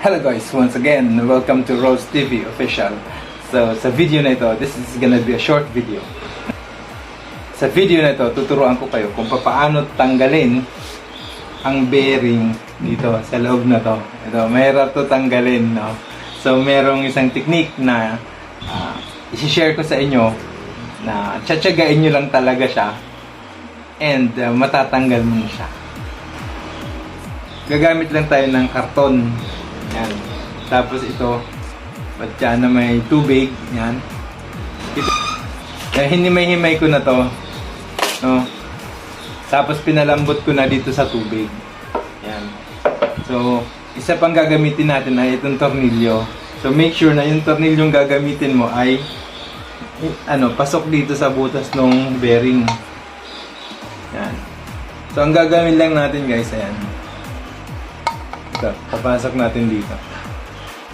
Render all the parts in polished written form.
Hello guys, once again, welcome to Rose TV Official. So, sa video na ito, this is gonna be a short video. Sa video na ito, tuturuan ko kayo kung paano tanggalin ang bearing dito sa loob na to. Ito, mahirap to tanggalin, no? So, merong isang technique na isi-share ko sa inyo na tsatsagain nyo lang talaga siya and matatanggal mo na siya. Gagamit lang tayo ng karton. Yan. Tapos ito, batya na may tubig. Yan. Ito, hinimay-himay ko na to. No? Tapos pinalambot ko na dito sa tubig. Yan. So, isa pang gagamitin natin ay itong tornilyo. So, make sure na yung tornilyong gagamitin mo ay pasok dito sa butas ng bearing. Yan. So, ang gagawin lang natin guys, ayan. Ito, papasok natin dito.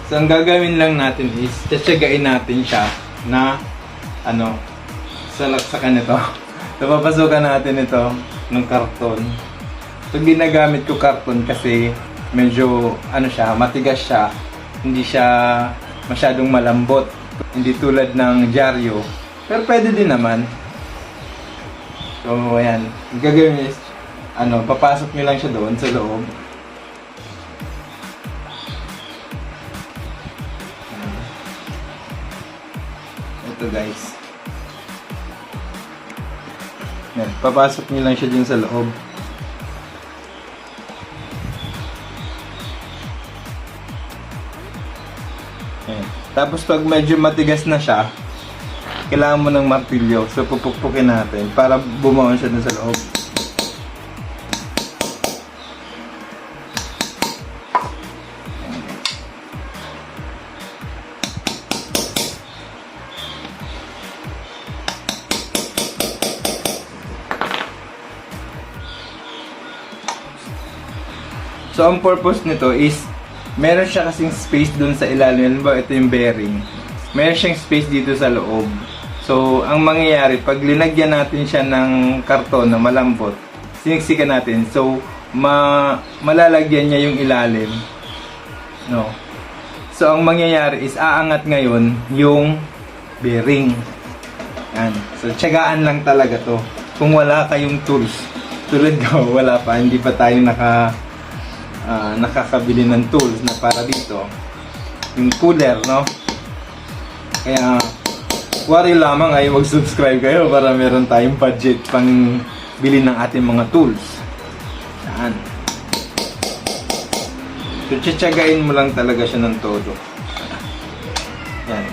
So, ang gagawin lang natin is, tsatsagain natin siya na, salaksakan ito. So, papasukan natin ito ng karton. So, ginagamit ko karton kasi medyo, matigas siya. Hindi siya masyadong malambot. Hindi tulad ng dyaryo. Pero pwede din naman. So, ayan. Ang gagawin is, papasok nyo lang siya doon sa loob. Ito guys. Yan, papasok nyo lang siya dun sa loob. Yan. Tapos pag medyo matigas na siya, kailangan mo ng martilyo. So pupukpukin natin para bumaon siya dun sa loob. So, ang purpose nito is, meron siya kasing space dun sa ilalim. Halimbawa, ito yung bearing. Meron siyang space dito sa loob. So, ang mangyayari, pag linagyan natin siya ng karton na malambot, siniksikan natin. So, malalagyan niya yung ilalim. No? So, ang mangyayari is, aangat ngayon yung bearing. Yan. So, tiyagaan lang talaga to. Kung wala kayong tools, tulad ko, wala pa, hindi pa tayo nakakabili ng tools na para dito yung cooler, no? Kaya worry lamang ay mag-subscribe kayo para meron tayong budget pang bili ng ating mga tools. Yan. So, tsatsagain mo lang talaga siya ng todo. Yan.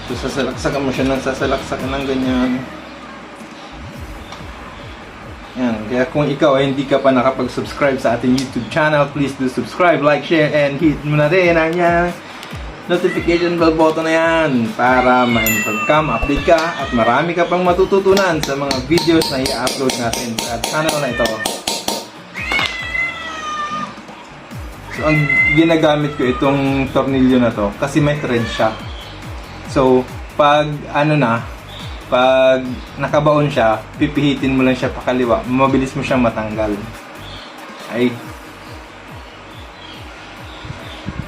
So, sasalaksakan mo siya ng sasalaksakan ng ganyan. Yan. Kaya kung ikaw ay hindi ka pa nakapag-subscribe sa ating YouTube channel, please do subscribe, like, share, and hit mo na rin ang notification bell button na yan para ma-inform ka, ma-update ka, at marami ka pang matututunan sa mga videos na i-upload natin sa channel na ito. So, ang ginagamit ko itong tornilyo na to kasi may thread siya. So, pag pag nakabaon siya, pipihitin mo lang siya pakaliwa, mabilis mo siyang matanggal. Ay.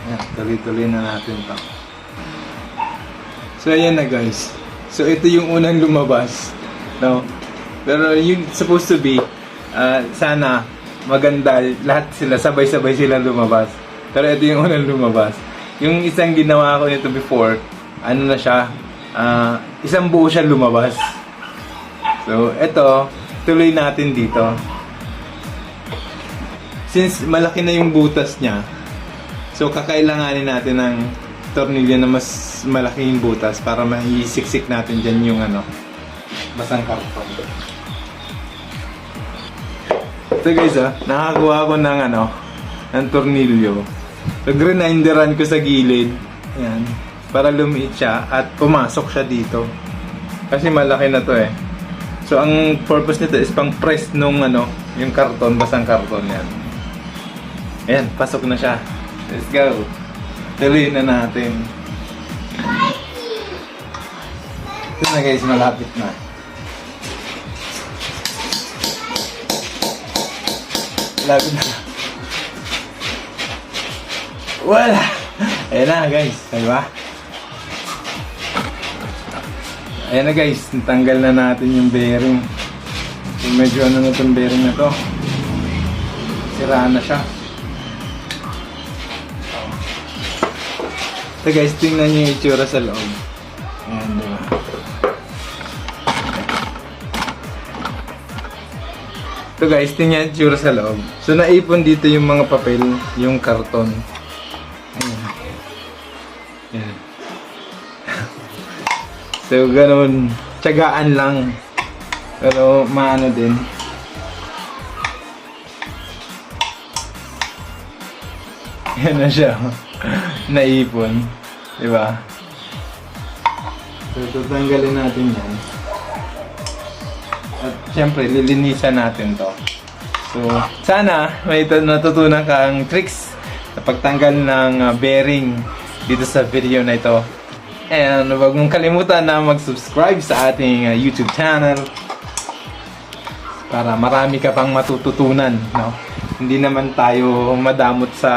Yan, tuloy-tuloy na natin to. So, ayan na guys. So, ito yung unang lumabas. No? Pero yung supposed to be, sana maganda, lahat sila, sabay-sabay sila lumabas. Pero ito yung unang lumabas. Yung isang ginawa ko nito before, na siya, isang buo siya lumabas. So, ito, tuloy natin dito. Since malaki na yung butas niya, so kakailanganin natin ng tornilyo na mas malaki yung butas para maisiksik natin dyan yung basang karton. Ito guys, nakakuha ko ng tornilyo. So, grinderan ko sa gilid. Ayan. Para lumiit siya at pumasok siya dito. Kasi malaki na to eh. So, ang purpose nito is pang press nung yung karton, basang karton yan. Ayan, pasok na siya. Let's go. Tuloy na natin. Ito na guys, malapit na. Malapit na. Wala! Ayan na guys, diba? Ayan na guys, natanggal na natin yung bearing. Yung medyo ano na itong bearing na to. Sira na siya. So guys, tingnan nyo yung itsura sa loob. Ayan, diba? So guys, tingnan yung itsura sa loob. So naipon dito yung mga papel, yung karton. Ayan. Ayan. So ganun, tiyagaan lang. Pero maano din. Yan na siya. Naipon. Diba? So tatanggalin natin yan. At syempre, lilinisan natin to. So, sana may natutunan kang tricks sa pagtanggal ng bearing dito sa video na ito. And huwag mong kalimutan na mag-subscribe sa ating YouTube channel para marami ka pang matututunan, no? Hindi naman tayo madamot sa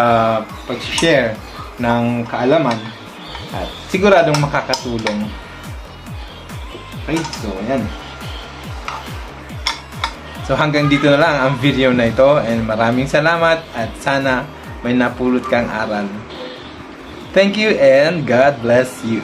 pag-share ng kaalaman at siguradong makakatulong. Okay, so ayan. So hanggang dito na lang ang video na ito and maraming salamat at sana may napulot kang aral. Thank you and God bless you.